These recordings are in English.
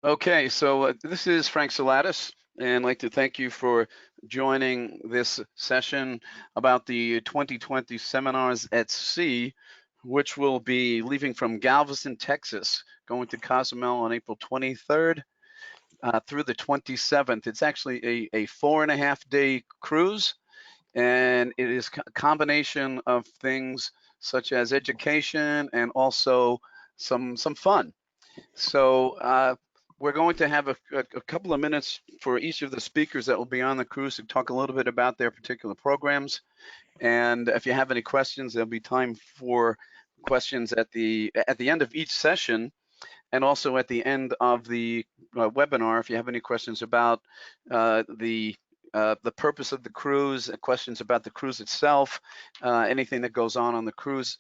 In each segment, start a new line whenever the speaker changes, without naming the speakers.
Okay, so this is Frank Salatis, and I'd like to thank you for joining this session about the 2020 seminars at sea, which will be leaving from Galveston, Texas, going to Cozumel on April 23rd through the 27th. It's actually a 4.5 day cruise, and it is a combination of things such as education and also some fun. So we're going to have a couple of minutes for each of the speakers that will be on the cruise to talk a little bit about their particular programs. And if you have any questions, there'll be time for questions at the end of each session, and also at the end of the webinar. If you have any questions about the purpose of the cruise, questions about the cruise itself, anything that goes on the cruise,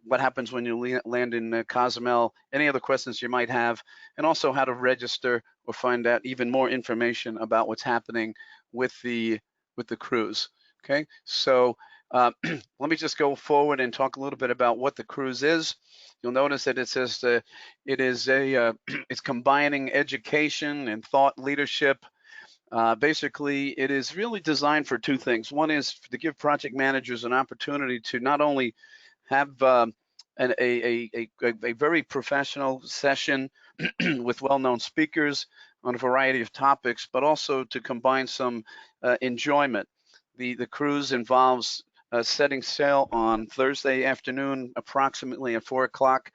what happens when you land in Cozumel, any other questions you might have, and also how to register or find out even more information about what's happening with the cruise. Okay, so let me just go forward and talk a little bit about what the cruise is. You'll notice that it says it is it's combining education and thought leadership. Basically, it is really designed for two things. One is to give project managers an opportunity to not only have a very professional session with well-known speakers on a variety of topics, but also to combine some enjoyment. The cruise involves setting sail on Thursday afternoon, approximately at 4 o'clock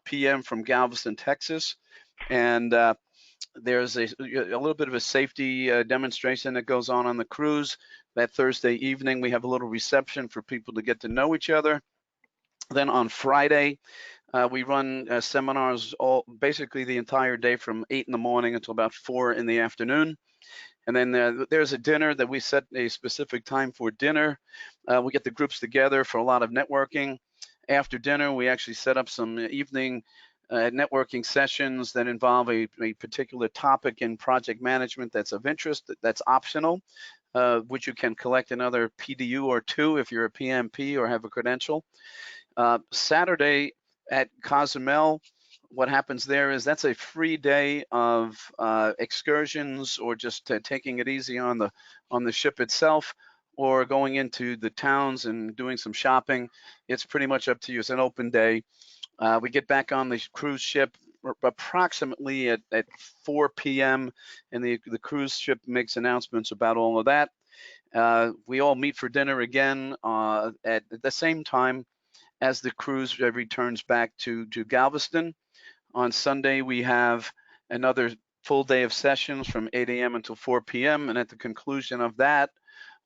p.m. from Galveston, Texas, and there's a little bit of a safety demonstration that goes on the cruise. That Thursday evening, we have a little reception for people to get to know each other. Then on Friday, we run seminars basically the entire day from 8 in the morning until about 4 in the afternoon. And then there's a dinner that we set a specific time for dinner. We get the groups together for a lot of networking. After dinner, we actually set up some evening networking sessions that involve a particular topic in project management that's of interest, that's optional, which you can collect another PDU or two if you're a PMP or have a credential. Saturday at Cozumel, what happens there is that's a free day of excursions, or just taking it easy on the ship itself, or going into the towns and doing some shopping. It's pretty much up to you. It's an open day. We get back on the cruise ship approximately at 4 p.m. and the cruise ship makes announcements about all of that. We all meet for dinner again at the same time as the cruise returns back to Galveston. On Sunday, we have another full day of sessions from 8 a.m. until 4 p.m. And at the conclusion of that,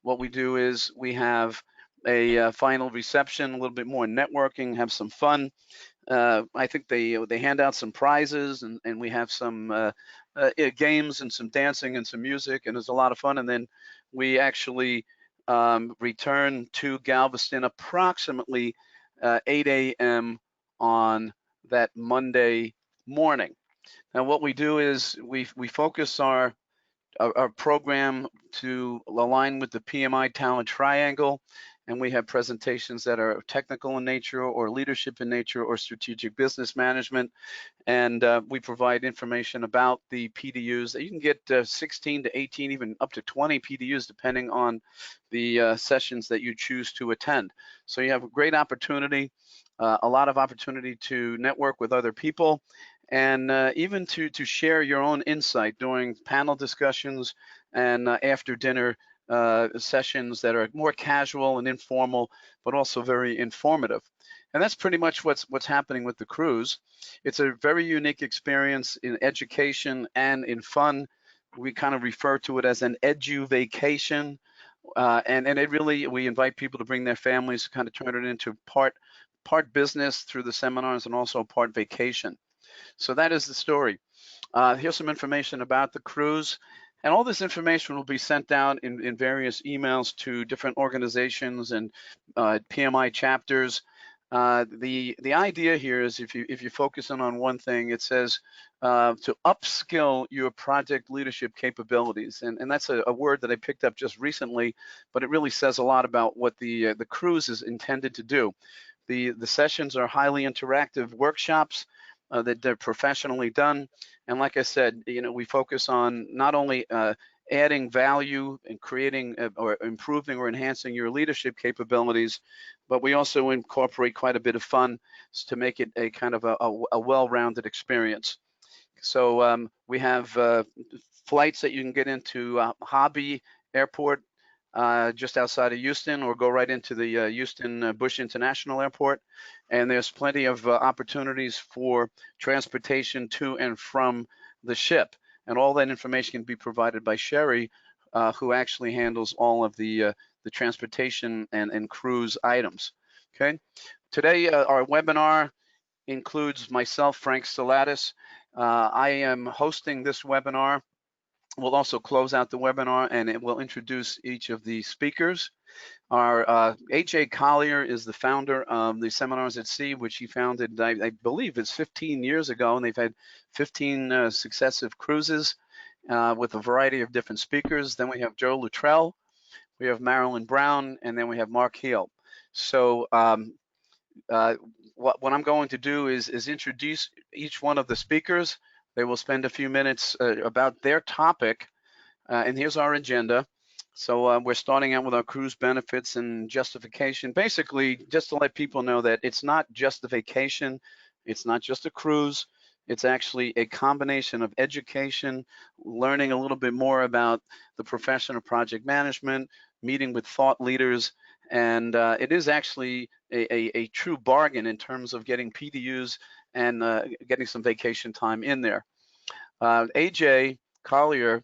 what we do is we have a final reception, a little bit more networking, have some fun. I think they hand out some prizes, and we have some games and some dancing and some music, and it's a lot of fun. And then we actually return to Galveston approximately 8 a.m. on that Monday morning. Now, what we do is we focus our program to align with the PMI talent triangle, and we have presentations that are technical in nature, or leadership in nature, or strategic business management. And we provide information about the PDUs. You can get 16 to 18, even up to 20 PDUs, depending on the sessions that you choose to attend. So you have a great opportunity, a lot of opportunity to network with other people, and even to share your own insight during panel discussions and after dinner sessions that are more casual and informal, but also very informative. And that's pretty much what's happening with the cruise. It's a very unique experience in education and in fun. We kind of refer to it as an edu vacation. And it really, we invite people to bring their families, kind of turn it into part business through the seminars, and also part vacation. So that is the story. Here's some information about the cruise. And all this information will be sent out in various emails to different organizations and PMI chapters. The idea here is, if you focus on one thing, it says to upskill your project leadership capabilities, and that's a word that I picked up just recently, but it really says a lot about what the cruise is intended to do. The sessions are highly interactive workshops. that they're professionally done. And like I said, we focus on not only adding value and creating or improving or enhancing your leadership capabilities, but we also incorporate quite a bit of fun to make it a kind of a well-rounded experience. So we have flights that you can get into Hobby Airport just outside of Houston, or go right into the Houston Bush International Airport. And there's plenty of opportunities for transportation to and from the ship. And all that information can be provided by Sherry, who actually handles all of the transportation and cruise items. Okay. Today, our webinar includes myself, Frank Stellatis. I am hosting this webinar. We'll also close out the webinar, and it will introduce each of the speakers. Our A.J. Collier is the founder of the Seminars at Sea, which he founded, I believe it's 15 years ago, and they've had 15 successive cruises with a variety of different speakers. Then we have Joe Luttrell, we have Marilyn Brown, and then we have Mark Hale. So what I'm going to do is introduce each one of the speakers. They will spend a few minutes about their topic, and here's our agenda. So we're starting out with our cruise benefits and justification. Basically, just to let people know that it's not just a vacation, it's not just a cruise, it's actually a combination of education, learning a little bit more about the profession of project management, meeting with thought leaders, and it is actually a true bargain in terms of getting PDUs and getting some vacation time in there. AJ Collier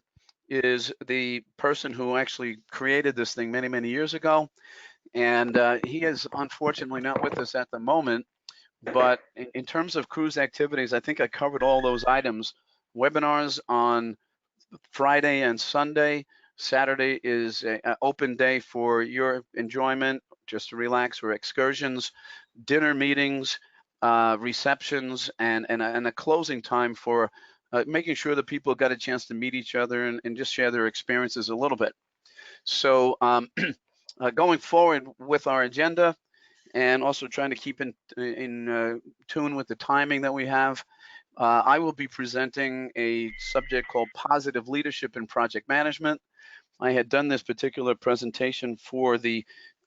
is the person who actually created this thing many, many years ago. And he is unfortunately not with us at the moment. But in terms of cruise activities, I think I covered all those items. Webinars on Friday and Sunday. Saturday is an open day for your enjoyment, just to relax, or excursions, dinner meetings, receptions, and a closing time for making sure that people got a chance to meet each other and just share their experiences a little bit. So going forward with our agenda, and also trying to keep in tune with the timing that we have, I will be presenting a subject called positive leadership in project management. I had done this particular presentation for the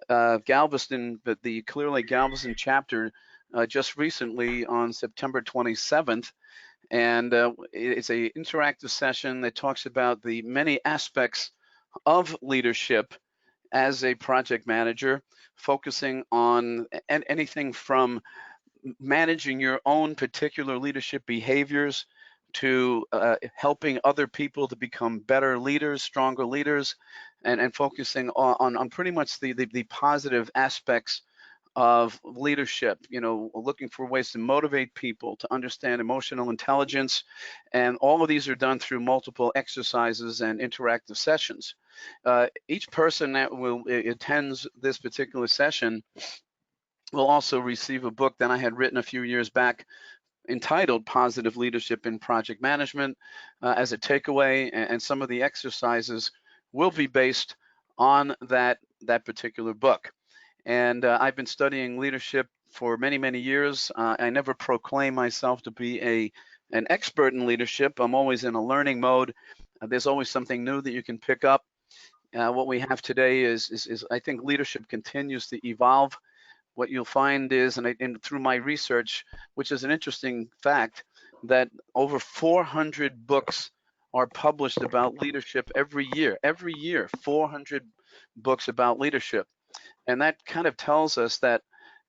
Galveston, but the Clearlake Galveston chapter just recently on September 27th. And it's an interactive session that talks about the many aspects of leadership as a project manager, focusing on anything from managing your own particular leadership behaviors to helping other people to become better leaders, stronger leaders, and focusing on pretty much the positive aspects of leadership, looking for ways to motivate people, to understand emotional intelligence. And all of these are done through multiple exercises and interactive sessions. Each person that attends this particular session will also receive a book that I had written a few years back entitled Positive Leadership in Project Management as a takeaway, and some of the exercises will be based on that particular book. And I've been studying leadership for many, many years. I never proclaim myself to be an expert in leadership. I'm always in a learning mode. There's always something new that you can pick up. What we have today is I think leadership continues to evolve. What you'll find is, and through my research, which is an interesting fact, that over 400 books are published about leadership every year. Every year, 400 books about leadership. And that kind of tells us that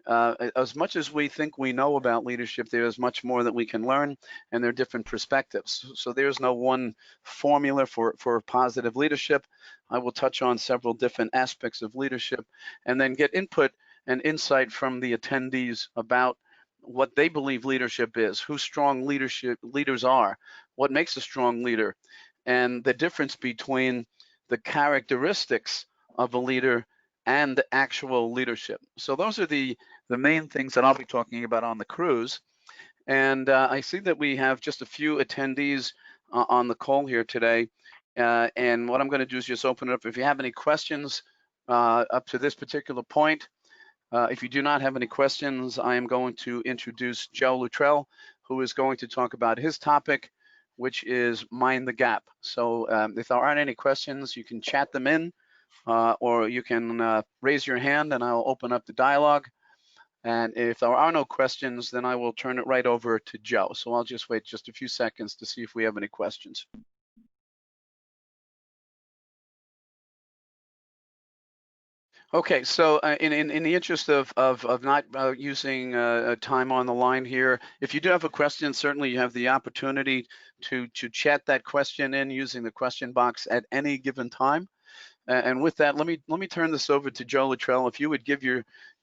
as much as we think we know about leadership, there's much more that we can learn, and there are different perspectives. So there's no one formula for positive leadership. I will touch on several different aspects of leadership and then get input and insight from the attendees about what they believe leadership is, who strong leaders are, what makes a strong leader, and the difference between the characteristics of a leader and actual leadership. So those are the main things that I'll be talking about on the cruise. And I see that we have just a few attendees on the call here today. And what I'm going to do is just open it up. If you have any questions up to this particular point, if you do not have any questions, I am going to introduce Joe Luttrell, who is going to talk about his topic, which is Mind the Gap. So if there aren't any questions, you can chat them in, or you can raise your hand and I'll open up the dialogue. And if there are no questions, then I will turn it right over to Joe. So I'll just wait just a few seconds to see if we have any questions. Okay, so in the interest of not using time on the line here, if you do have a question, certainly you have the opportunity to chat that question in using the question box at any given time. And with that, let me turn this over to Joe Luttrell. If you would give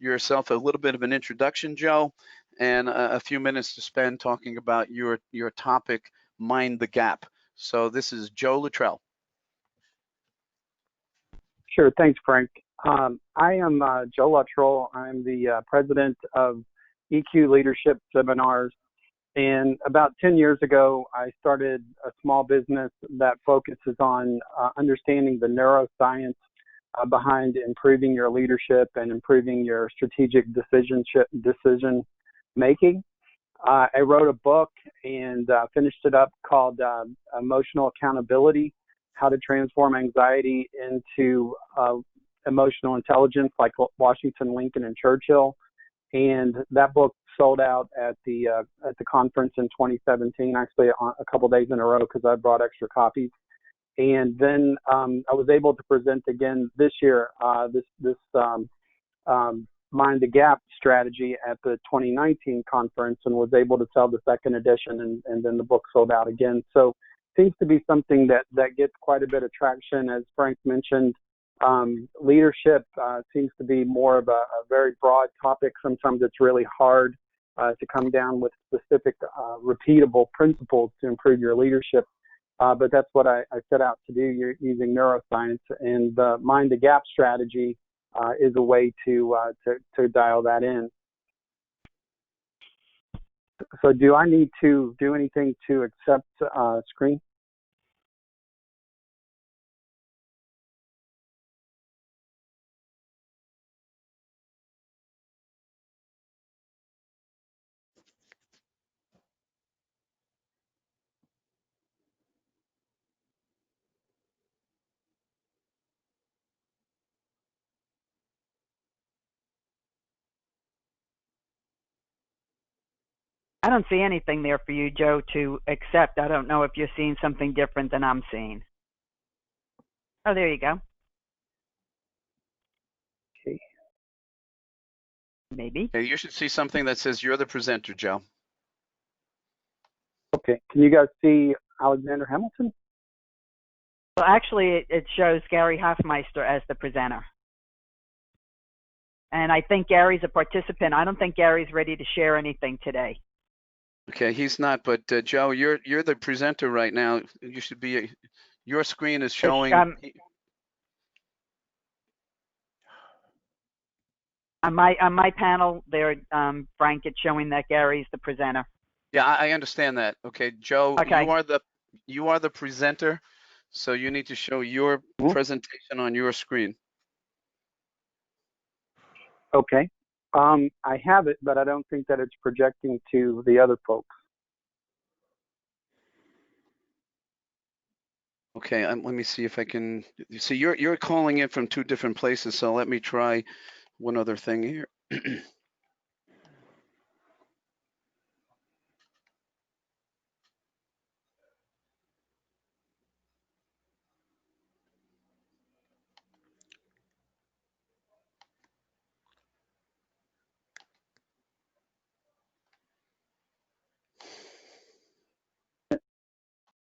yourself a little bit of an introduction, Joe, and a few minutes to spend talking about your topic, Mind the Gap. So this is Joe Luttrell.
Sure, thanks, Frank. I am Joe Luttrell. I'm the president of EQ Leadership Seminars. And about 10 years ago, I started a small business that focuses on understanding the neuroscience behind improving your leadership and improving your strategic decision making. I wrote a book and finished it up called Emotional Accountability: How to Transform Anxiety into Emotional Intelligence, like Washington, Lincoln, and Churchill. And that book sold out at the conference in 2017, actually a couple days in a row because I brought extra copies. And then I was able to present again this year this Mind the Gap strategy at the 2019 conference, and was able to sell the second edition, and then the book sold out again. So it seems to be something that gets quite a bit of traction. As Frank mentioned, leadership seems to be more of a very broad topic. Sometimes it's really hard to come down with specific repeatable principles to improve your leadership. But that's what I set out to do. You're using neuroscience, and the Mind the Gap strategy is a way to dial that in. So do I need to do anything to accept screen?
I don't see anything there for you, Joe, to accept. I don't know if you're seeing something different than I'm seeing. Oh, there you go.
Okay.
Maybe.
Okay, you should see something that says you're the presenter, Joe.
Okay. Can you guys see Alexander Hamilton?
Well, actually, it shows Gary Hofmeister as the presenter. And I think Gary's a participant. I don't think Gary's ready to share anything today.
Okay, he's not, but Joe, you're the presenter right now. You should be. Your screen is showing.
On my panel there, Frank, it's showing that Gary's the presenter.
Yeah, I understand that. Okay, Joe,
okay.
you are the presenter, so you need to show your presentation on your screen.
Okay. I have it, but I don't think that it's projecting to the other folks.
Okay, let me see if I can see. You're calling in from two different places, so let me try one other thing here.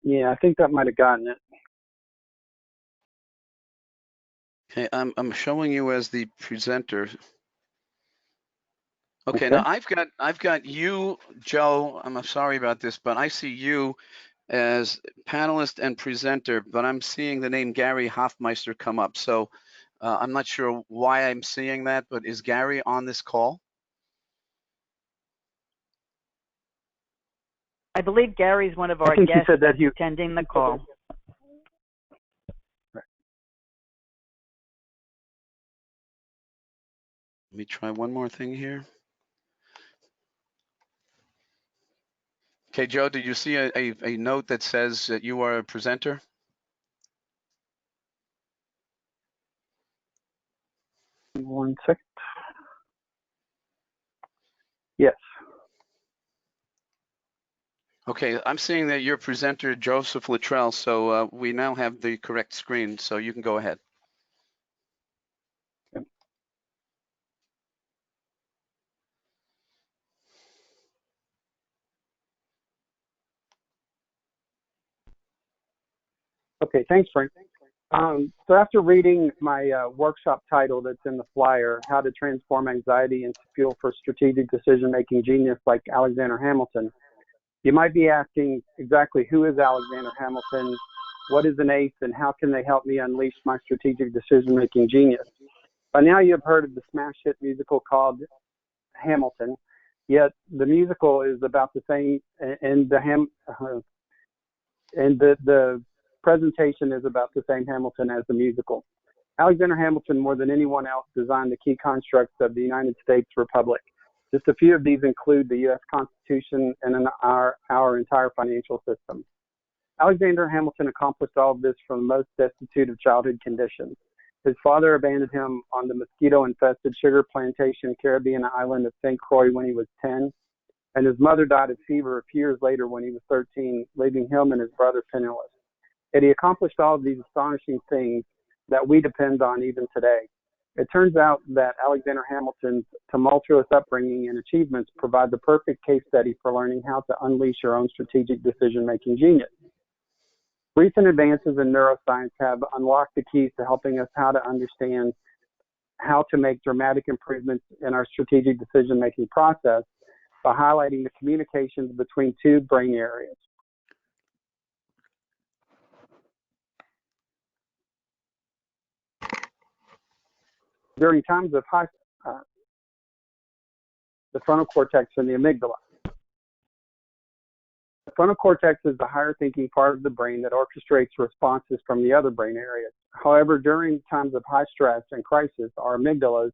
Yeah, I think that might have gotten it.
Okay, I'm showing you as the presenter. Okay, now I've got you, Joe. I'm sorry about this, but I see you as panelist and presenter, but I'm seeing the name Gary Hofmeister come up. So I'm not sure why I'm seeing that, but is Gary on this call?
I believe Gary's one of our guests attending the call.
Let me try one more thing here. Okay, Joe, did you see a note that says that you are a presenter?
One second. Yes.
Okay, I'm seeing that you're presenter Joseph Luttrell, so we now have the correct screen, so you can go ahead.
Okay, thanks, Frank. So after reading my workshop title that's in the flyer, How to Transform Anxiety into Fuel for Strategic Decision-Making Genius like Alexander Hamilton, you might be asking exactly who is Alexander Hamilton, what is an ACE, and how can they help me unleash my strategic decision-making genius? By now you have heard of the smash hit musical called Hamilton, yet the musical is about the same, and the presentation is about the same Hamilton as the musical. Alexander Hamilton, more than anyone else, designed the key constructs of the United States Republic. Just a few of these include the U.S. Constitution and our entire financial system. Alexander Hamilton accomplished all of this from the most destitute of childhood conditions. His father abandoned him on the mosquito-infested sugar plantation Caribbean island of St. Croix when he was 10, and his mother died of fever a few years later when he was 13, leaving him and his brother penniless. Yet he accomplished all of these astonishing things that we depend on even today. It turns out that Alexander Hamilton's tumultuous upbringing and achievements provide the perfect case study for learning how to unleash your own strategic decision-making genius. Recent advances in neuroscience have unlocked the keys to helping us how to understand how to make dramatic improvements in our strategic decision-making process by highlighting the communications between two brain areas. During times of the frontal cortex and the amygdala. The frontal cortex is the higher thinking part of the brain that orchestrates responses from the other brain areas. However, during times of high stress and crisis, our amygdalas,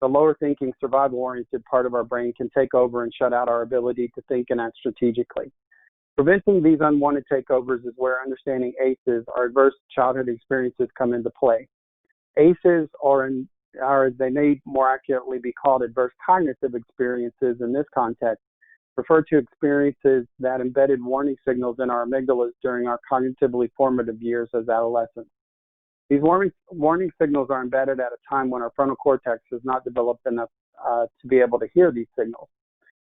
the lower thinking survival-oriented part of our brain, can take over and shut out our ability to think and act strategically. Preventing these unwanted takeovers is where understanding ACEs, our adverse childhood experiences, come into play. ACEs are, as they may more accurately be called, adverse cognitive experiences in this context, refer to experiences that embedded warning signals in our amygdalas during our cognitively formative years as adolescents. These warning signals are embedded at a time when our frontal cortex is not developed enough to be able to hear these signals.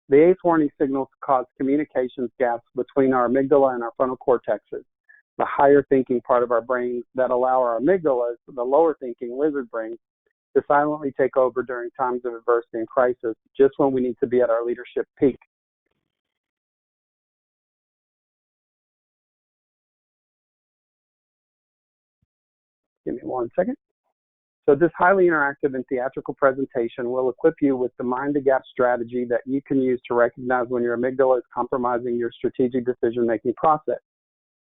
The ACE warning signals cause communications gaps between our amygdala and our frontal cortexes, the higher thinking part of our brain, that allow our amygdalas, the lower thinking lizard brain, to silently take over during times of adversity and crisis, just when we need to be at our leadership peak. Give me one second. So this highly interactive and theatrical presentation will equip you with the mind-to-gap strategy that you can use to recognize when your amygdala is compromising your strategic decision-making process.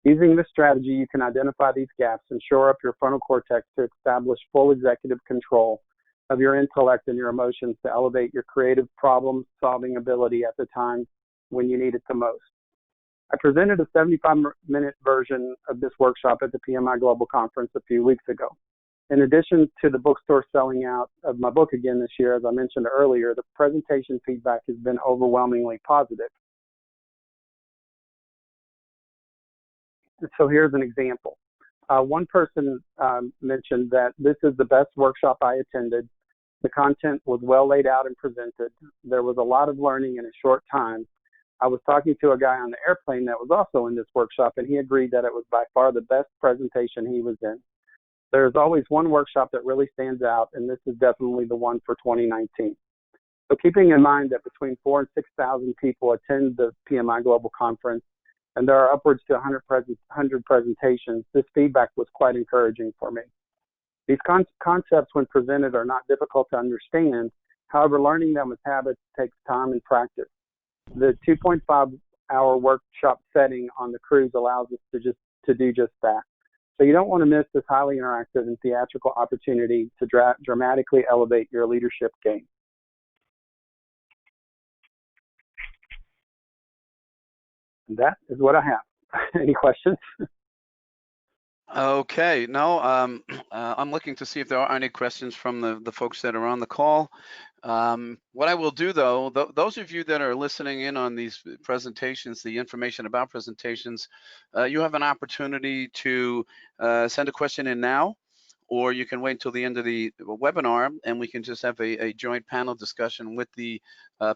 Using this strategy, you can identify these gaps and shore up your frontal cortex to establish full executive control of your intellect and your emotions to elevate your creative problem-solving ability at the time when you need it the most. I presented a 75-minute version of this workshop at the PMI Global Conference a few weeks ago. In addition to the bookstore selling out of my book again this year, as I mentioned earlier, the presentation feedback has been overwhelmingly positive. So here's an example. One person mentioned that this is the best workshop I attended. The content was well laid out and presented. There was a lot of learning in a short time. I was talking to a guy on the airplane that was also in this workshop, and he agreed that it was by far the best presentation he was in. There's always one workshop that really stands out, and this is definitely the one for 2019. So keeping in mind that between 4,000 and 6,000 people attend the PMI Global Conference, and there are upwards to 100 presentations, this feedback was quite encouraging for me. These concepts, when presented, are not difficult to understand. However, learning them as habits takes time and practice. The 2.5-hour workshop setting on the cruise allows us to do just that. So you don't want to miss this highly interactive and theatrical opportunity to dramatically elevate your leadership game. And that is what I have. Any questions?
Okay, no, I'm looking to see if there are any questions from the folks that are on the call. What I will do though, those of you that are listening in on these presentations, the information about presentations, you have an opportunity to send a question in now, or you can wait until the end of the webinar and we can just have a joint panel discussion with the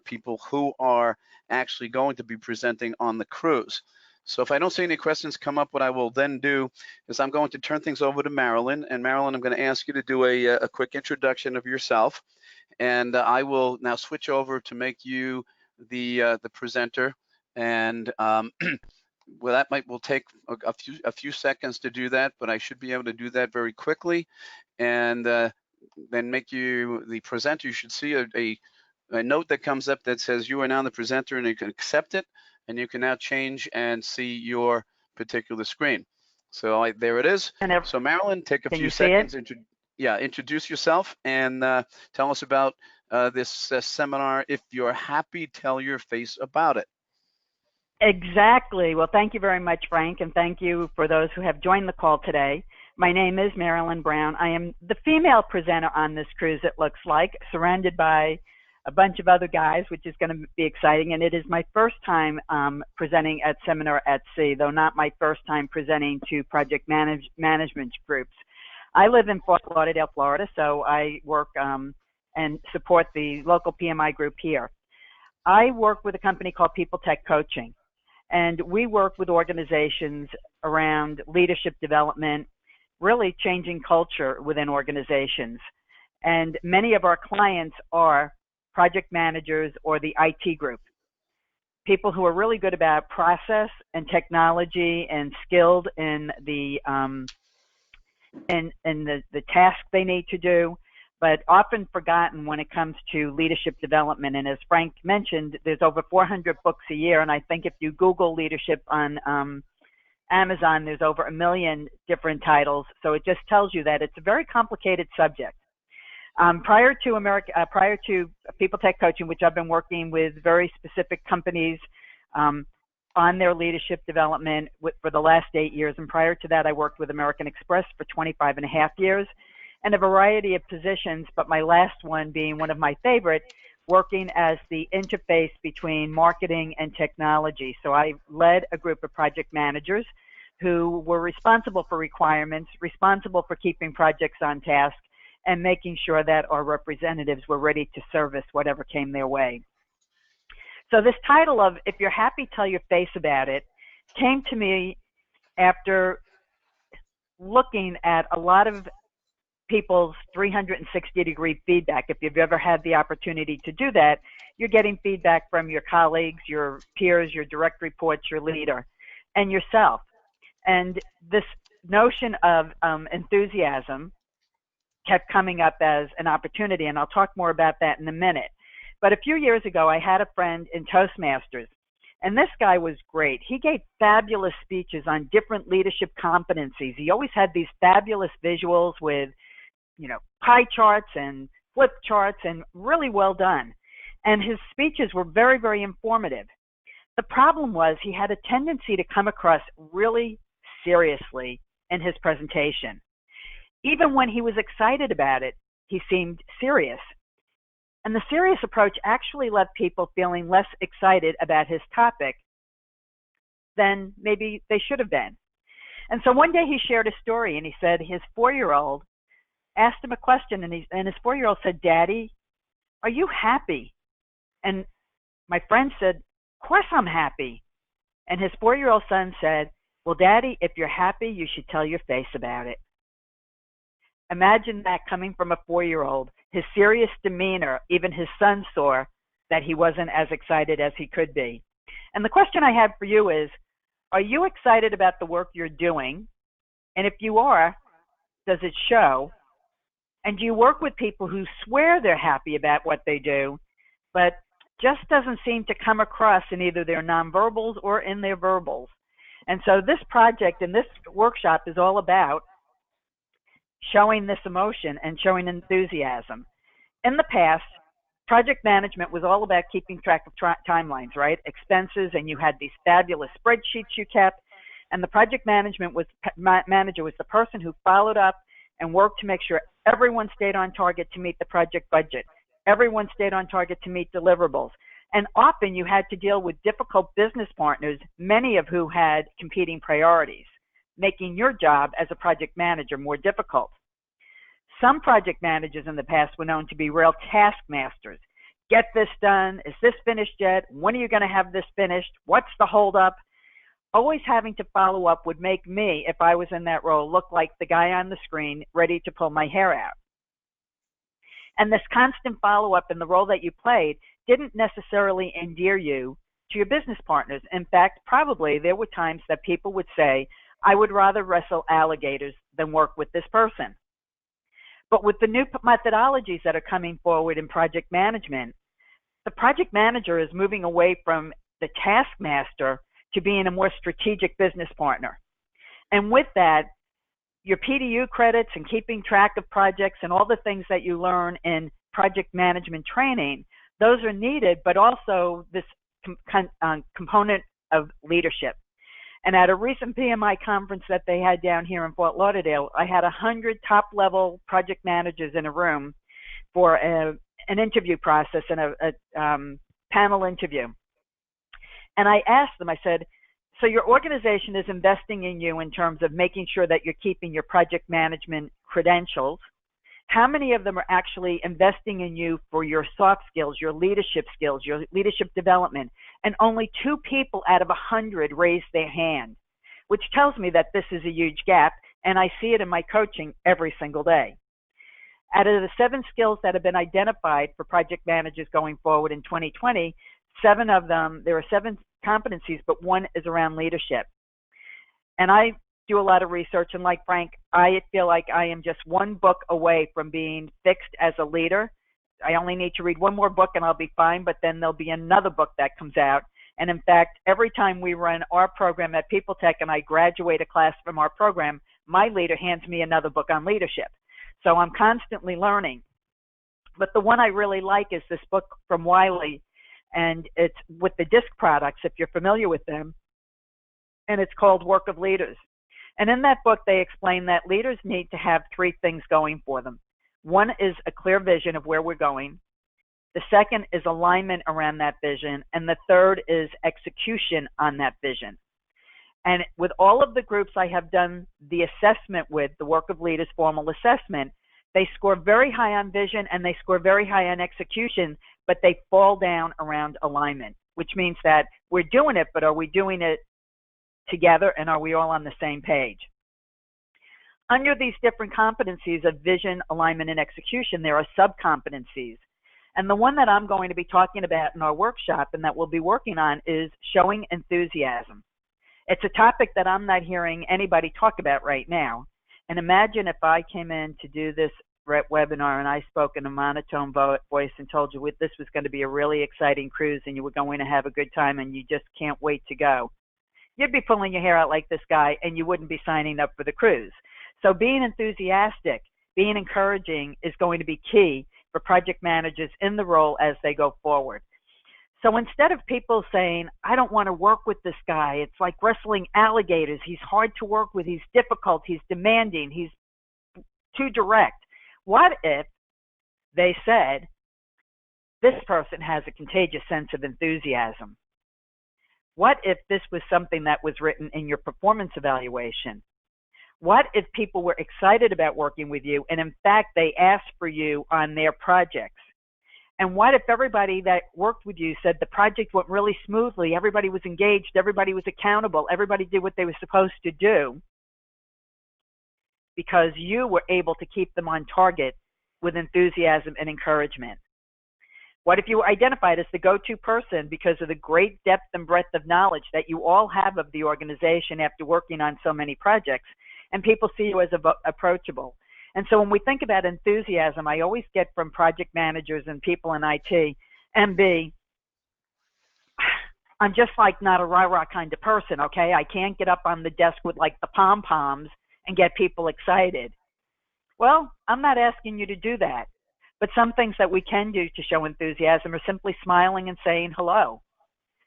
people who are actually going to be presenting on the cruise. So if I don't see any questions come up, what I will then do is I'm going to turn things over to Marilyn. And Marilyn, I'm going to ask you to do a quick introduction of yourself. And I will now switch over to make you the presenter. And well, will take a few seconds to do that, but I should be able to do that very quickly. And then make you the presenter. You should see a note that comes up that says you are now the presenter, and you can accept it. And you can now change and see your particular screen. So there it is. So Marilyn, take a few seconds. Introduce yourself and tell us about this seminar. If you're happy, tell your face about it.
Exactly. Well, thank you very much, Frank, and thank you for those who have joined the call today. My name is Marilyn Brown. I am the female presenter on this cruise, it looks like, surrounded by a bunch of other guys, which is going to be exciting. And it is my first time presenting at Seminar at Sea, though not my first time presenting to project management groups. I live in Fort Lauderdale, Florida, so I work and support the local PMI group here. I work with a company called People Tech Coaching, and we work with organizations around leadership development, really changing culture within organizations. And many of our clients are project managers or the IT group, people who are really good about process and technology and skilled in the task they need to do, but often forgotten when it comes to leadership development. And as Frank mentioned, there's over 400 books a year, and I think if you Google leadership on Amazon, there's over 1 million different titles. So it just tells you that it's a very complicated subject. Prior to People Tech Coaching, which I've been working with very specific companies on their leadership development for the last 8 years. And prior to that, I worked with American Express for 25.5 years and a variety of positions, but my last one being one of my favorite, working as the interface between marketing and technology. So I led a group of project managers who were responsible for requirements, responsible for keeping projects on task, and making sure that our representatives were ready to service whatever came their way. So this title of If You're Happy, Tell Your Face About It came to me after looking at a lot of people's 360-degree feedback. If you've ever had the opportunity to do that, you're getting feedback from your colleagues, your peers, your direct reports, your leader, and yourself. And this notion of enthusiasm kept coming up as an opportunity, and I'll talk more about that in a minute. But a few years ago, I had a friend in Toastmasters, and this guy was great. He gave fabulous speeches on different leadership competencies. He always had these fabulous visuals with, pie charts and flip charts, and really well done. And his speeches were very, very informative. The problem was he had a tendency to come across really seriously in his presentation. Even when he was excited about it, he seemed serious. And the serious approach actually left people feeling less excited about his topic than maybe they should have been. And so one day he shared a story, and he said his 4-year-old asked him a question, and his 4-year-old said, "Daddy, are you happy?" And my friend said, "Of course I'm happy." And his 4-year-old son said, "Well, Daddy, if you're happy, you should tell your face about it." Imagine that coming from a 4-year-old. His serious demeanor, even his son saw that he wasn't as excited as he could be. And the question I have for you is, are you excited about the work you're doing? And if you are, does it show? And do you work with people who swear they're happy about what they do, but just doesn't seem to come across in either their nonverbals or in their verbals? And so this project and this workshop is all about showing this emotion and showing enthusiasm. In the past, Project management was all about keeping track of timelines, right? Expenses, and you had these fabulous spreadsheets you kept. And the project manager was the person who followed up and worked to make sure everyone stayed on target to meet the project budget. Everyone stayed on target to meet deliverables. And often you had to deal with difficult business partners, many of who had competing priorities, making your job as a project manager more difficult. Some project managers in the past were known to be real taskmasters. Get this done. Is this finished yet? When are you going to have this finished? What's the holdup? Always having to follow up would make me, if I was in that role, look like the guy on the screen ready to pull my hair out. And this constant follow-up in the role that you played didn't necessarily endear you to your business partners. In fact, probably there were times that people would say, I would rather wrestle alligators than work with this person. But with the new methodologies that are coming forward in project management, the project manager is moving away from the taskmaster to being a more strategic business partner. And with that, your PDU credits and keeping track of projects and all the things that you learn in project management training, those are needed, but also this component of leadership. And at a recent PMI conference that they had down here in Fort Lauderdale, I had 100 top-level project managers in a room for an interview process and a panel interview. And I asked them, I said, so your organization is investing in you in terms of making sure that you're keeping your project management credentials. How many of them are actually investing in you for your soft skills, your leadership development? And only 2 people out of 100 raised their hand, which tells me that this is a huge gap, and I see it in my coaching every single day. Out of the 7 skills that have been identified for project managers going forward in 2020, 7 of them, there are 7 competencies, but 1 is around leadership. And I do a lot of research, and like Frank, I feel like I am just 1 book away from being fixed as a leader. I only need to read 1 more book and I'll be fine, but then there'll be another book that comes out. And in fact, every time we run our program at People Tech and I graduate a class from our program, my leader hands me another book on leadership. So I'm constantly learning. But the one I really like is this book from Wiley, and it's with the DISC products, if you're familiar with them, and it's called Work of Leaders. And in that book, they explain that leaders need to have 3 things going for them. 1 is a clear vision of where we're going. The second is alignment around that vision. And the third is execution on that vision. And with all of the groups I have done the assessment with, the Work of Leaders formal assessment, they score very high on vision and they score very high on execution, but they fall down around alignment, which means that we're doing it, but are we doing it together, and are we all on the same page? Under these different competencies of vision, alignment, and execution, there are sub-competencies. And the one that I'm going to be talking about in our workshop and that we'll be working on is showing enthusiasm. It's a topic that I'm not hearing anybody talk about right now. And imagine if I came in to do this webinar and I spoke in a monotone voice and told you this was going to be a really exciting cruise and you were going to have a good time and you just can't wait to go. You'd be pulling your hair out like this guy and you wouldn't be signing up for the cruise. So being enthusiastic, being encouraging is going to be key for project managers in the role as they go forward. So instead of people saying, I don't want to work with this guy, it's like wrestling alligators, he's hard to work with, he's difficult, he's demanding, he's too direct. What if they said, this person has a contagious sense of enthusiasm? What if this was something that was written in your performance evaluation? What if people were excited about working with you and in fact they asked for you on their projects? And what if everybody that worked with you said the project went really smoothly, everybody was engaged, everybody was accountable, everybody did what they were supposed to do because you were able to keep them on target with enthusiasm and encouragement? What if you were identified as the go-to person because of the great depth and breadth of knowledge that you all have of the organization after working on so many projects, and people see you as approachable? And so when we think about enthusiasm, I always get from project managers and people in IT, MB, I'm just like not a rah-rah kind of person, okay? I can't get up on the desk with like the pom-poms and get people excited. Well, I'm not asking you to do that. But some things that we can do to show enthusiasm are simply smiling and saying hello,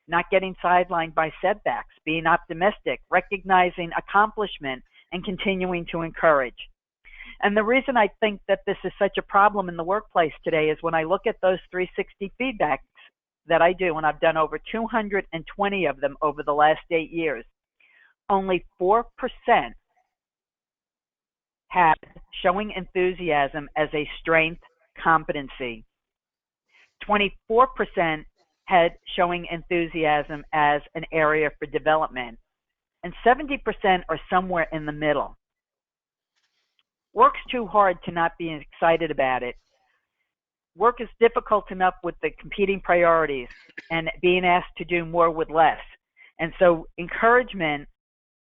not getting sidelined by setbacks, being optimistic, recognizing accomplishment, and continuing to encourage. And the reason I think that this is such a problem in the workplace today is when I look at those 360 feedbacks that I do, and I've done over 220 of them over the last 8 years, only 4% had showing enthusiasm as a strength competency. 24% had showing enthusiasm as an area for development, and 70% are somewhere in the middle. Work's too hard to not be excited about it. Work is difficult enough with the competing priorities and being asked to do more with less. And so encouragement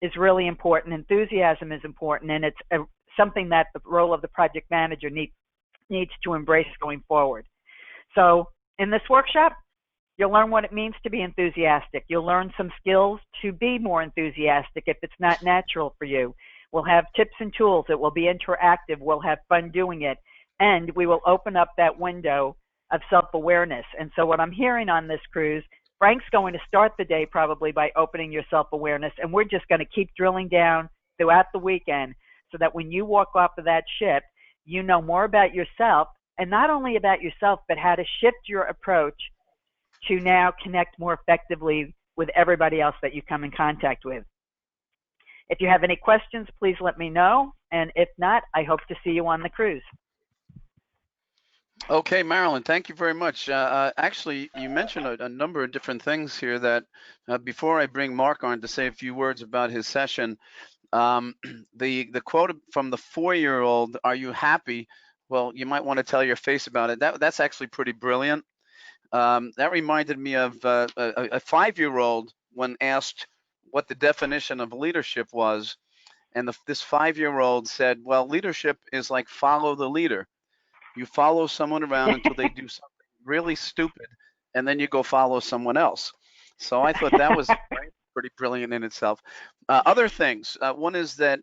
is really important. Enthusiasm is important, and it's something that the role of the project manager needs to embrace going forward. So in this workshop, you'll learn what it means to be enthusiastic. You'll learn some skills to be more enthusiastic if it's not natural for you. We'll have tips and tools. It will be interactive. We'll have fun doing it. And we will open up that window of self-awareness. And so what I'm hearing on this cruise, Frank's going to start the day probably by opening your self-awareness, and we're just going to keep drilling down throughout the weekend so that when you walk off of that ship, you know more about yourself, and not only about yourself, but how to shift your approach to now connect more effectively with everybody else that you come in contact with. If you have any questions, please let me know. And if not, I hope to see you on the cruise.
Okay, Marilyn, thank you very much. Actually, you mentioned a number of different things here that before I bring Mark on to say a few words about his session, the quote from the 4-year-old, "Are you happy?" Well, you might want to tell your face about it. That's actually pretty brilliant. That reminded me of a 5-year-old when asked what the definition of leadership was. And this 5-year-old said, well, leadership is like follow the leader. You follow someone around until they do something really stupid, and then you go follow someone else. So I thought that was pretty brilliant in itself. Other things, one is that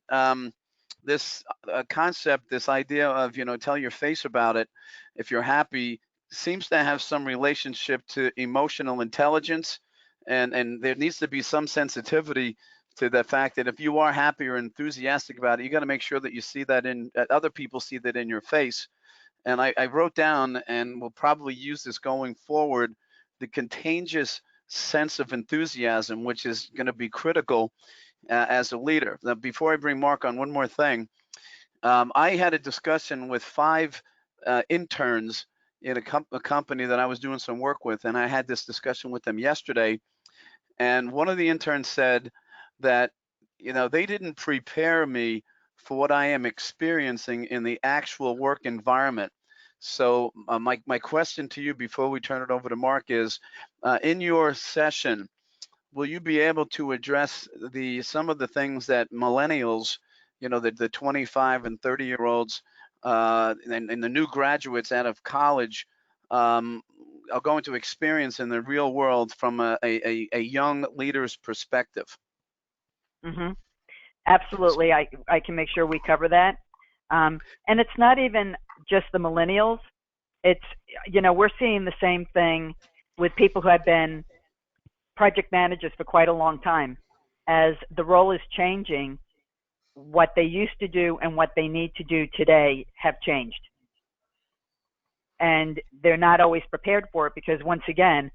this concept, this idea of, tell your face about it if you're happy, seems to have some relationship to emotional intelligence, and there needs to be some sensitivity to the fact that if you are happy or enthusiastic about it, you got to make sure that you see that other people see that in your face. And I wrote down, and we'll probably use this going forward, the contagious sense of enthusiasm, which is going to be critical as a leader. Now, before I bring Mark on, one more thing. I had a discussion with 5 interns in a company that I was doing some work with, and I had this discussion with them yesterday. And one of the interns said that, they didn't prepare me for what I am experiencing in the actual work environment. So my question to you before we turn it over to Mark is, in your session, will you be able to address some of the things that millennials, the 25 and 30-year-olds and the new graduates out of college are going to experience in the real world from a young leader's perspective?
Mm-hmm. Absolutely. I can make sure we cover that. And it's not even just the millennials. It's, we're seeing the same thing with people who have been project managers for quite a long time. As the role is changing, what they used to do and what they need to do today have changed. And they're not always prepared for it because, once again,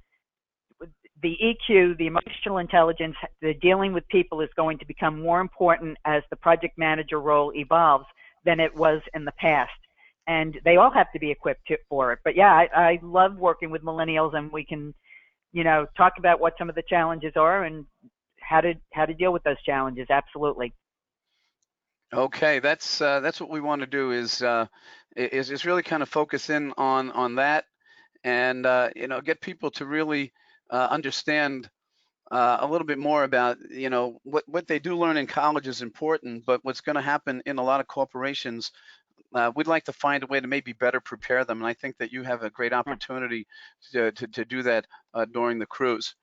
the EQ, the emotional intelligence, the dealing with people is going to become more important as the project manager role evolves than it was in the past. And they all have to be equipped for it. But yeah, I love working with millennials, and we can, talk about what some of the challenges are and how to deal with those challenges. Absolutely.
Okay, that's what we want to do is really kind of focus in on that, and get people to really understand a little bit more about what they do learn in college is important, but what's going to happen in a lot of corporations, we'd like to find a way to maybe better prepare them, and I think that you have a great opportunity to do that during the cruise.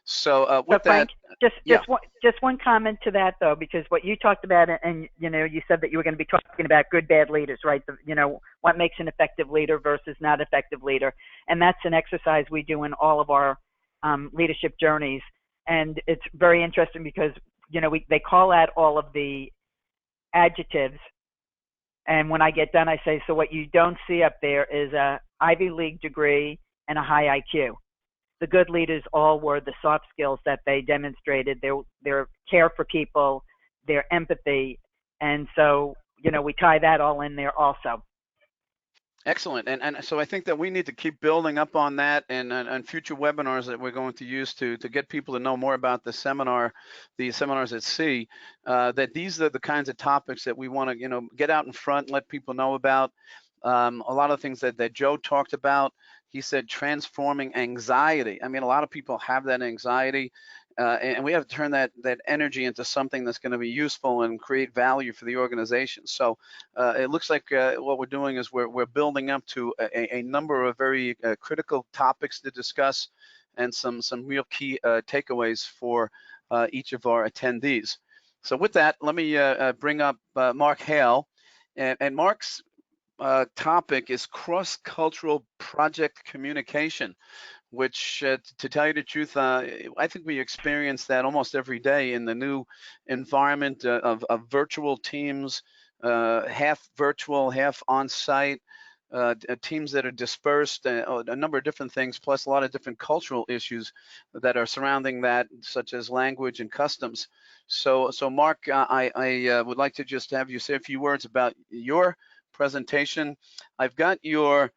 So
So
with
Frank,
that, yeah.
just one comment to that though, because what you talked about, and you know, you said that you were going to be talking about good, bad leaders, right? You know, what makes an effective leader versus not effective leader, and that's an exercise we do in all of our leadership journeys, and it's very interesting because you know they call out all of the adjectives, and when I get done, I say, so what you don't see up there is a Ivy League degree and a high IQ. The good leaders all were the soft skills that they demonstrated, their care for people, their empathy. And so, you know, we tie that all in there also.
Excellent. And so I think that we need to keep building up on that and future webinars that we're going to use to get people to know more about the seminars at sea, that these are the kinds of topics that we want to, you know, get out in front and let people know about. A lot of things that Joe talked about. He said transforming anxiety. I mean, a lot of people have that anxiety. And we have to turn that energy into something that's going to be useful and create value for the organization. So it looks like what we're doing is we're building up to a number of very critical topics to discuss and some real key takeaways for each of our attendees. So with that, let me bring up Mark Hale. And Mark's topic is cross-cultural project communication, which to tell you the truth, I think we experience that almost every day in the new environment of virtual teams, half virtual, half on-site, teams that are dispersed, a number of different things, plus a lot of different cultural issues that are surrounding that, such as language and customs. So Mark, I would like to just have you say a few words about your presentation. I've got your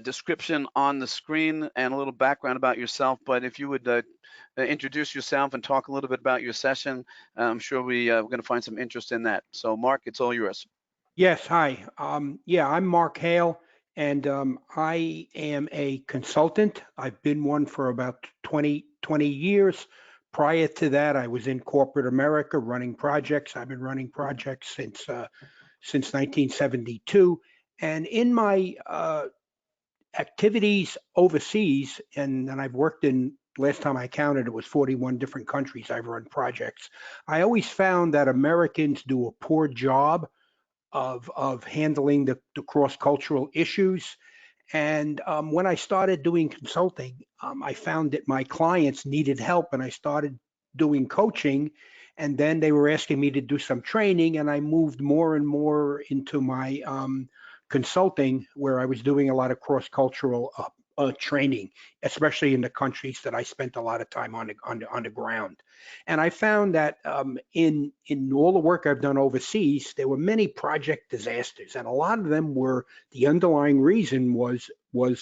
description on the screen and a little background about yourself, but if you would introduce yourself and talk a little bit about your session, I'm sure we're going to find some interest in that. So Mark, it's all yours.
Yes, hi. Yeah, I'm Mark Hale, and I am a consultant. I've been one for about 20 years. Prior to that, I was in corporate America running projects. I've been running projects since 1972. And in my activities overseas, and I've worked in, last time I counted, it was 41 different countries I've run projects. I always found that Americans do a poor job of handling the cross-cultural issues. And when I started doing consulting, I found that my clients needed help, and I started doing coaching. And then they were asking me to do some training, and I moved more and more into my consulting, where I was doing a lot of cross-cultural training, especially in the countries that I spent a lot of time on the ground. And I found that in all the work I've done overseas, there were many project disasters, and a lot of them were, the underlying reason was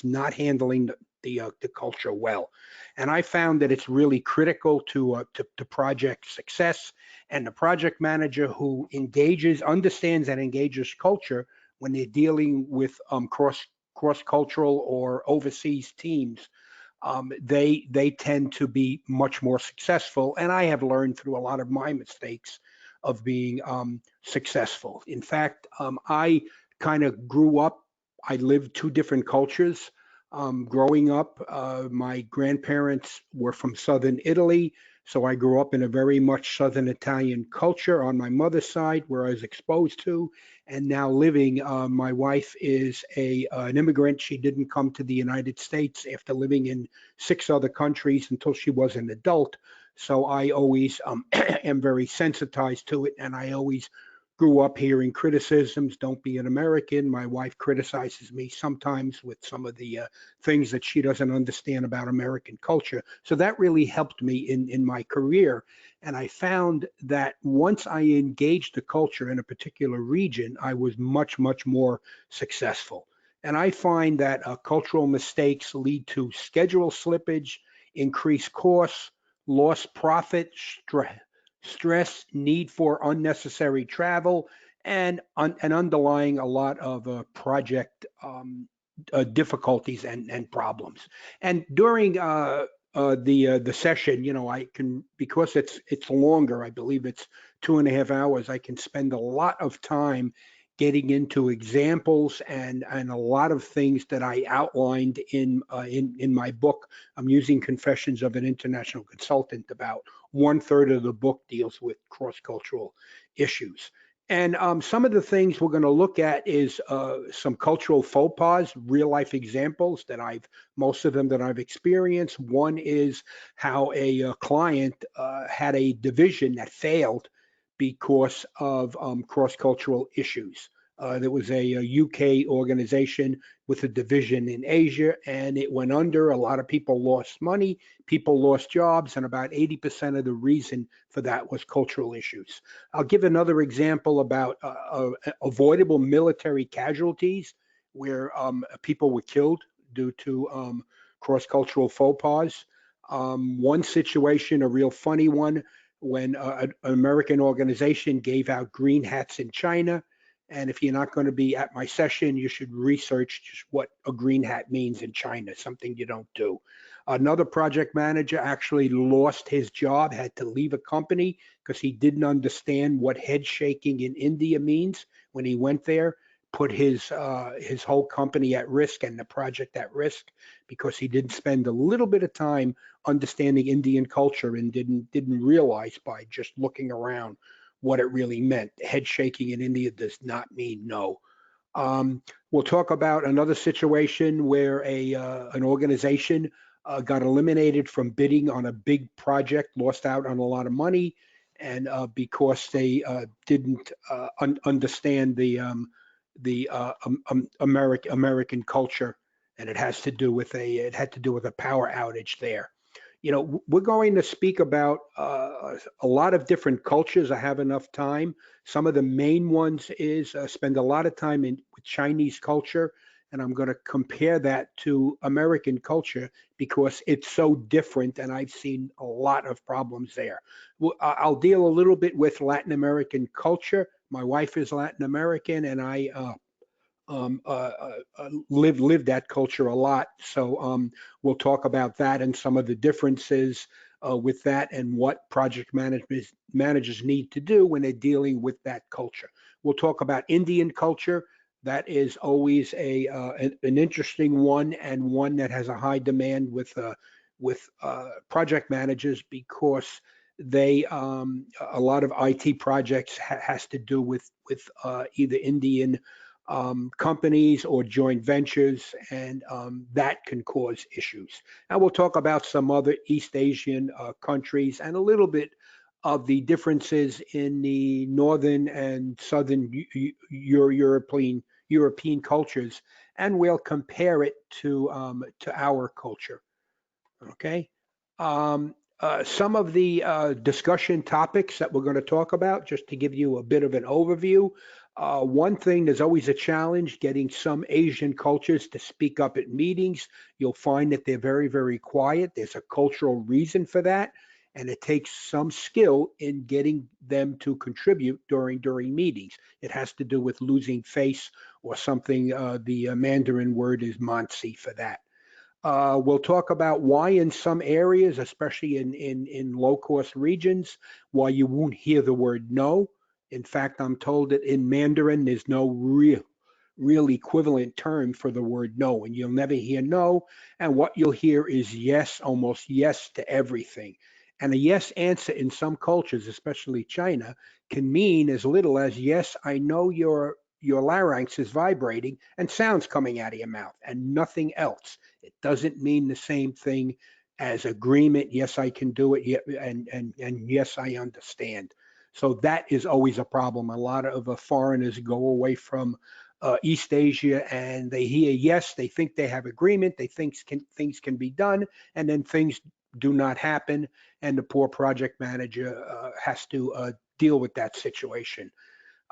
not handling the culture well. And I found that it's really critical to project success, and the project manager who understands and engages culture when they're dealing with cross-cultural or overseas teams, they tend to be much more successful. And I have learned through a lot of my mistakes of being successful. In fact, I kind of grew up, I lived two different cultures. Growing up, my grandparents were from Southern Italy, so I grew up in a very much Southern Italian culture on my mother's side, where I was exposed to. And now living, my wife is an immigrant. She didn't come to the United States after living in 6 other countries until she was an adult. So I always am very sensitized to it, and I always grew up hearing criticisms. Don't be an American. My wife criticizes me sometimes with some of the things that she doesn't understand about American culture. So that really helped me in my career. And I found that once I engaged the culture in a particular region, I was much, much more successful. And I find that cultural mistakes lead to schedule slippage, increased costs, lost profit, stress, need for unnecessary travel, and underlying a lot of project difficulties and problems. And during the session, you know, I can, because it's longer, I believe it's 2.5 hours, I can spend a lot of time getting into examples and a lot of things that I outlined in my book. I'm using Confessions of an International Consultant. About 1/3 of the book deals with cross-cultural issues. And some of the things we're going to look at is some cultural faux pas, real life examples that most of them that I've experienced. One is how a client had a division that failed because of cross-cultural issues. There was a UK organization with a division in Asia, and it went under. A lot of people lost money, people lost jobs, and about 80% of the reason for that was cultural issues. I'll give another example about avoidable military casualties where people were killed due to cross-cultural faux pas. One situation, a real funny one, when an American organization gave out green hats in China. And if you're not going to be at my session, you should research just what a green hat means in China, something you don't do. Another project manager actually lost his job, had to leave a company because he didn't understand what head shaking in India means when he went there, put his whole company at risk and the project at risk because he didn't spend a little bit of time understanding Indian culture and didn't realize by just looking around what it really meant. Head shaking in India does not mean no. We'll talk about another situation where an organization got eliminated from bidding on a big project, lost out on a lot of money, and because they didn't understand the American culture, and it had to do with a power outage there. You know, we're going to speak about a lot of different cultures. I have enough time. Some of the main ones is spend a lot of time with Chinese culture, and I'm going to compare that to American culture because it's so different, and I've seen a lot of problems there. I'll deal a little bit with Latin American culture. My wife is Latin American, and I live that culture a lot. So we'll talk about that and some of the differences with that and what project managers need to do when they're dealing with that culture. We'll talk about Indian culture. That is always an interesting one and one that has a high demand with project managers because they a lot of IT projects has to do with either Indian companies or joint ventures, and that can cause issues. And we'll talk about some other East Asian countries and a little bit of the differences in the northern and southern European cultures, and we'll compare it to our culture. Okay. Some of the discussion topics that we're going to talk about, just to give you a bit of an overview. One thing, there's always a challenge getting some Asian cultures to speak up at meetings. You'll find that they're very, very quiet. There's a cultural reason for that, and it takes some skill in getting them to contribute during meetings. It has to do with losing face or something. The Mandarin word is mansi for that. We'll talk about why in some areas, especially in low-cost regions, why you won't hear the word no. In fact, I'm told that in Mandarin, there's no real equivalent term for the word no, and you'll never hear no. And what you'll hear is yes, almost yes to everything. And a yes answer in some cultures, especially China, can mean as little as yes, I know your larynx is vibrating and sounds coming out of your mouth and nothing else. It doesn't mean the same thing as agreement. Yes, I can do it. And yes, I understand. So that is always a problem. A lot of foreigners go away from East Asia and they hear yes, they think they have agreement, they think things can be done, and then things do not happen, and the poor project manager has to deal with that situation.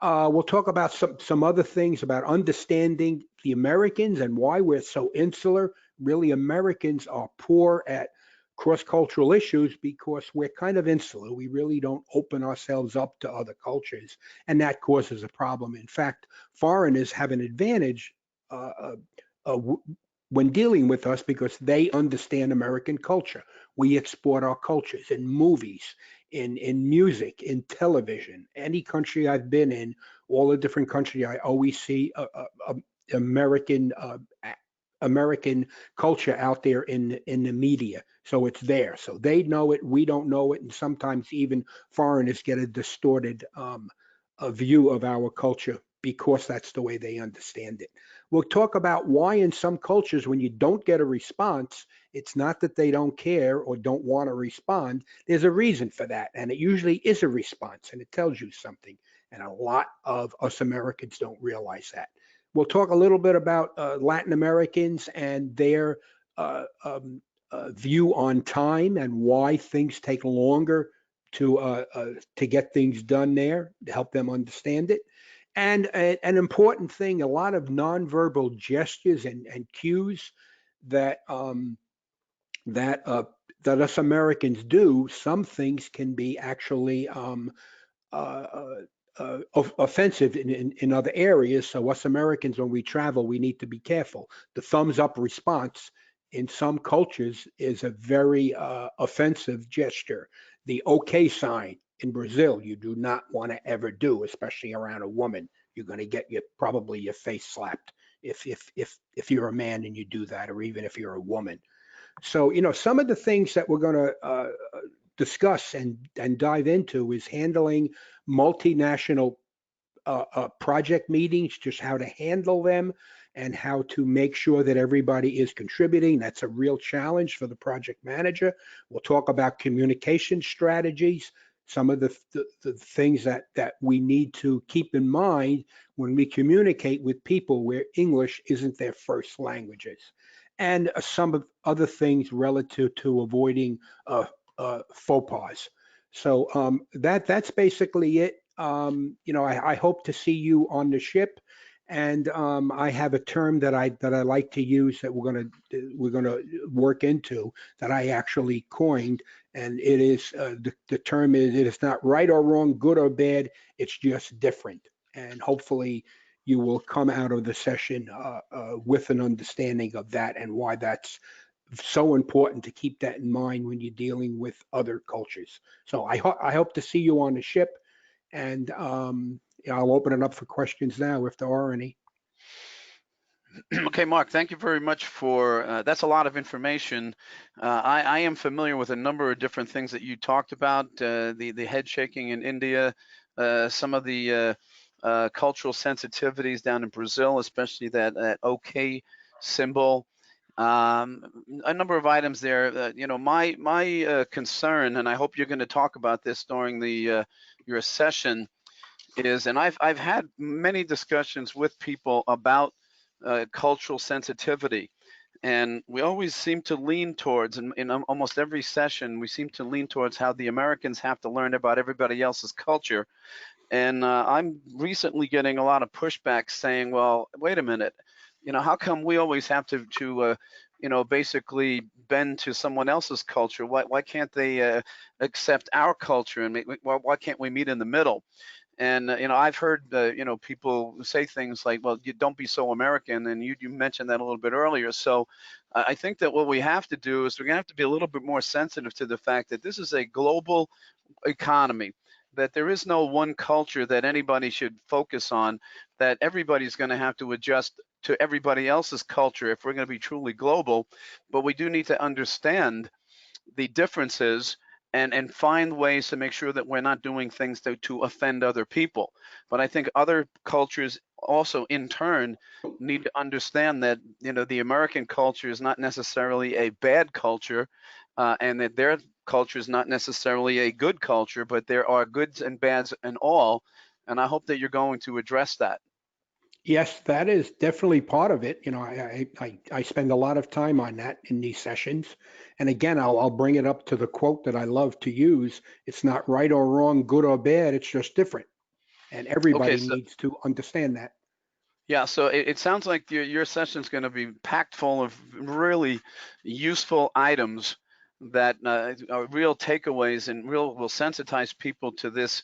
We'll talk about some other things about understanding the Americans and why we're so insular. Really, Americans are poor at cross-cultural issues because we're kind of insular. We really don't open ourselves up to other cultures, and that causes a problem. In fact, foreigners have an advantage when dealing with us because they understand American culture. We export our cultures in movies, in music, in television. Any country I've been in, all the different countries, I always see American American culture out there in the media. So it's there. So they know it, we don't know it, and sometimes even foreigners get a distorted a view of our culture because that's the way they understand it. We'll talk about why in some cultures, when you don't get a response, it's not that they don't care or don't want to respond. There's a reason for that, and it usually is a response, and it tells you something. And a lot of us Americans don't realize that. We'll talk a little bit about Latin Americans and their view on time and why things take longer to get things done there, to help them understand it. And an important thing, a lot of nonverbal gestures and cues that that that us Americans do. Some things can be actually uh, offensive in other areas. So us Americans, when we travel, we need to be careful. The thumbs up response in some cultures is a very offensive gesture. The okay sign in Brazil, you do not want to ever do, especially around a woman. You're going to get probably your face slapped if you're a man and you do that, or even if you're a woman. So, some of the things that we're going to discuss and dive into is handling multinational project meetings, just how to handle them and how to make sure that everybody is contributing. That's a real challenge for the project manager. We'll talk about communication strategies, some of the things that we need to keep in mind when we communicate with people where English isn't their first languages, and some of other things relative to avoiding faux pas. So that's basically it. I hope to see you on the ship, and I have a term that I like to use that we're gonna work into, that I actually coined, and it is the term is, it is not right or wrong, good or bad. It's just different, and hopefully you will come out of the session with an understanding of that and why that's so important to keep that in mind when you're dealing with other cultures. So I hope to see you on the ship, and I'll open it up for questions now if there are any.
Okay, Mark, thank you very much for that's a lot of information. I am familiar with a number of different things that you talked about, the head shaking in India, some of the cultural sensitivities down in Brazil, especially that OK symbol. A number of items there. My concern, and I hope you're going to talk about this during the your session, is, and I've had many discussions with people about cultural sensitivity, and we always seem to lean towards, in almost every session, we seem to lean towards how the Americans have to learn about everybody else's culture. And I'm recently getting a lot of pushback saying, well, wait a minute, how come we always have to basically bend to someone else's culture? Why can't they accept our culture, and why can't we meet in the middle? And I've heard people say things like, well, you don't be so American, and you mentioned that a little bit earlier. So I think that what we have to do is we're going to have to be a little bit more sensitive to the fact that this is a global economy, that there is no one culture that anybody should focus on, that everybody's going to have to adjust to everybody else's culture if we're going to be truly global. But we do need to understand the differences and find ways to make sure that we're not doing things to offend other people. But I think other cultures also in turn need to understand that the American culture is not necessarily a bad culture, and that their culture is not necessarily a good culture, but there are goods and bads in all. And I hope that you're going to address that.
Yes, that is definitely part of it. I spend a lot of time on that in these sessions. And again, I'll bring it up to the quote that I love to use. It's not right or wrong, good or bad. It's just different. And
Okay,
everybody
so
needs to understand that.
yeah, so it sounds like your session is going to be packed full of really useful items that are real takeaways and will sensitize people to this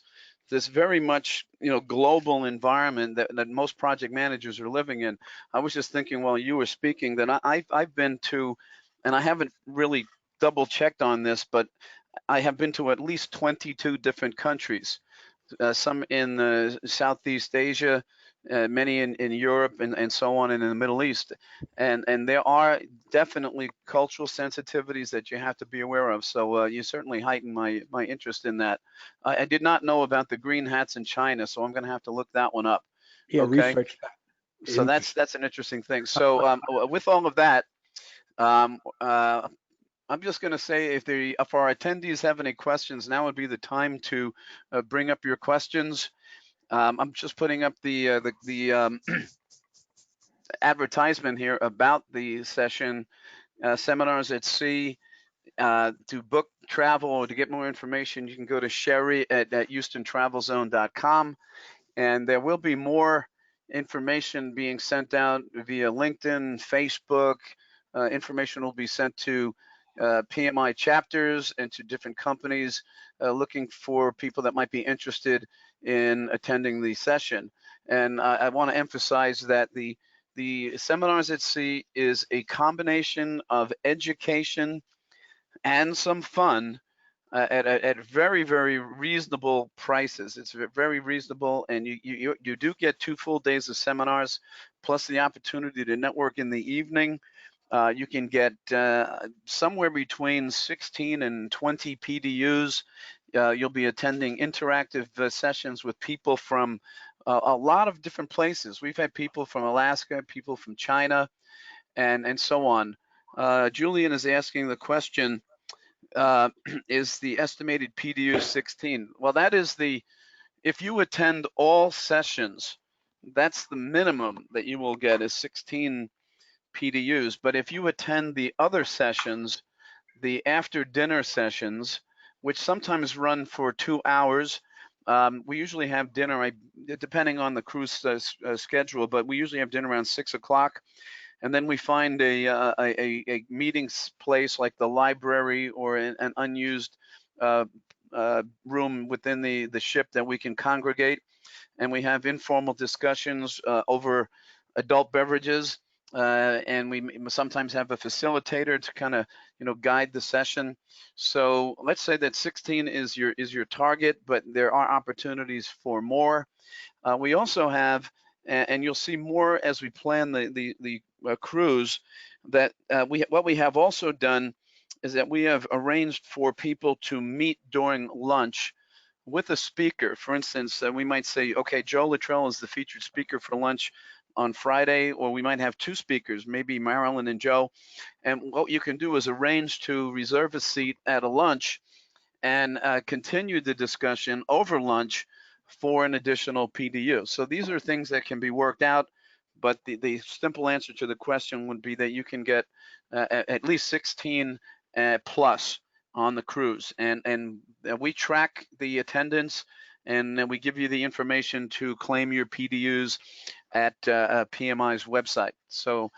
this very much, global environment that most project managers are living in. I was just thinking while you were speaking that I've been to, and I haven't really double checked on this, but I have been to at least 22 different countries, some in Southeast Asia, many in Europe, and so on, and in the Middle East. And there are definitely cultural sensitivities that you have to be aware of. So you certainly heightened my interest in that. I did not know about the green hats in China, so I'm going to have to look that one up.
Yeah,
Okay.
research that.
So that's an interesting thing. So with all of that, um, I'm just going to say if our attendees have any questions, now would be the time to bring up your questions. I'm just putting up the advertisement here about the session, Seminars at Sea. To book travel or to get more information, you can go to Sherry at HoustonTravelZone.com, and there will be more information being sent out via LinkedIn, Facebook. Information will be sent to PMI chapters and to different companies looking for people that might be interested in attending the session. And I want to emphasize that the Seminars at Sea is a combination of education and some fun at very, very reasonable prices. It's very reasonable, and you do get 2 full days of seminars, plus the opportunity to network in the evening. You can get somewhere between 16 and 20 PDUs. You'll be attending interactive sessions with people from a lot of different places. We've had people from Alaska, people from China, and so on. Julian is asking the question, is the estimated PDU 16? Well, that is if you attend all sessions, that's the minimum that you will get is 16 PDUs. But if you attend the other sessions, the after dinner sessions, which sometimes run for 2 hours, we usually have dinner, depending on the cruise schedule, but we usually have dinner around 6 o'clock. And then we find a meeting place like the library or an unused room within the ship that we can congregate. And we have informal discussions over adult beverages. And we sometimes have a facilitator to kind of, guide the session. So let's say that 16 is your target, but there are opportunities for more. We also have, and you'll see more as we plan the cruise, that what we have also done is that we have arranged for people to meet during lunch with a speaker. For instance, we might say, okay, Joe Luttrell is the featured speaker for lunch on Friday, or we might have 2 speakers, maybe Marilyn and Joe. And what you can do is arrange to reserve a seat at a lunch and continue the discussion over lunch for an additional PDU. So these are things that can be worked out, but the simple answer to the question would be that you can get at least 16 plus on the cruise. And we track the attendance, and then we give you the information to claim your PDUs at PMI's website. So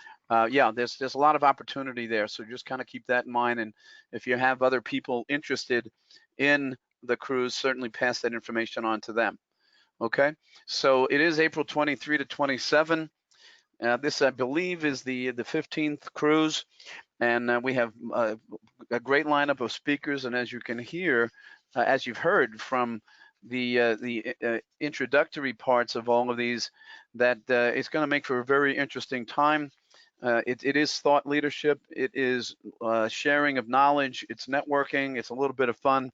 yeah, there's a lot of opportunity there. So just kind of keep that in mind. And if you have other people interested in the cruise, certainly pass that information on to them. Okay, so it is April 23 to 27. This, I believe, is the 15th cruise, and we have a great lineup of speakers. And as you can hear, as you've heard from the introductory parts of all of these, that it's going to make for a very interesting time. It is thought leadership. It is sharing of knowledge. It's networking. It's a little bit of fun.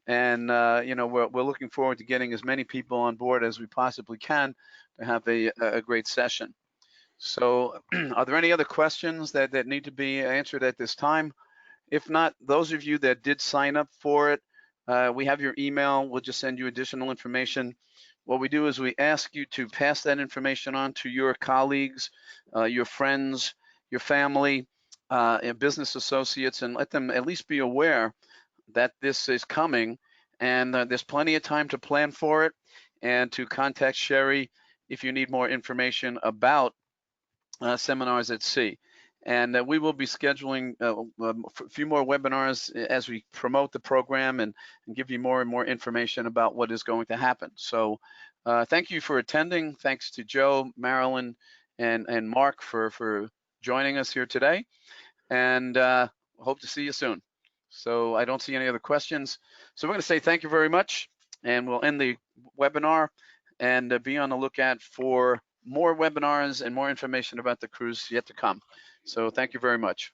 And we're looking forward to getting as many people on board as we possibly can to have a great session. So are there any other questions that need to be answered at this time? If not, those of you that did sign up for it, we have your email. We'll just send you additional information. What we do is we ask you to pass that information on to your colleagues, your friends, your family, and business associates, and let them at least be aware that this is coming, and there's plenty of time to plan for it and to contact Sherry if you need more information about Seminars at Sea. And we will be scheduling a few more webinars as we promote the program and give you more and more information about what is going to happen. So thank you for attending. Thanks to Joe, Marilyn, and Mark for joining us here today. And hope to see you soon. So I don't see any other questions. So we're going to say thank you very much, and we'll end the webinar and be on the lookout for more webinars and more information about the cruise yet to come. So thank you very much.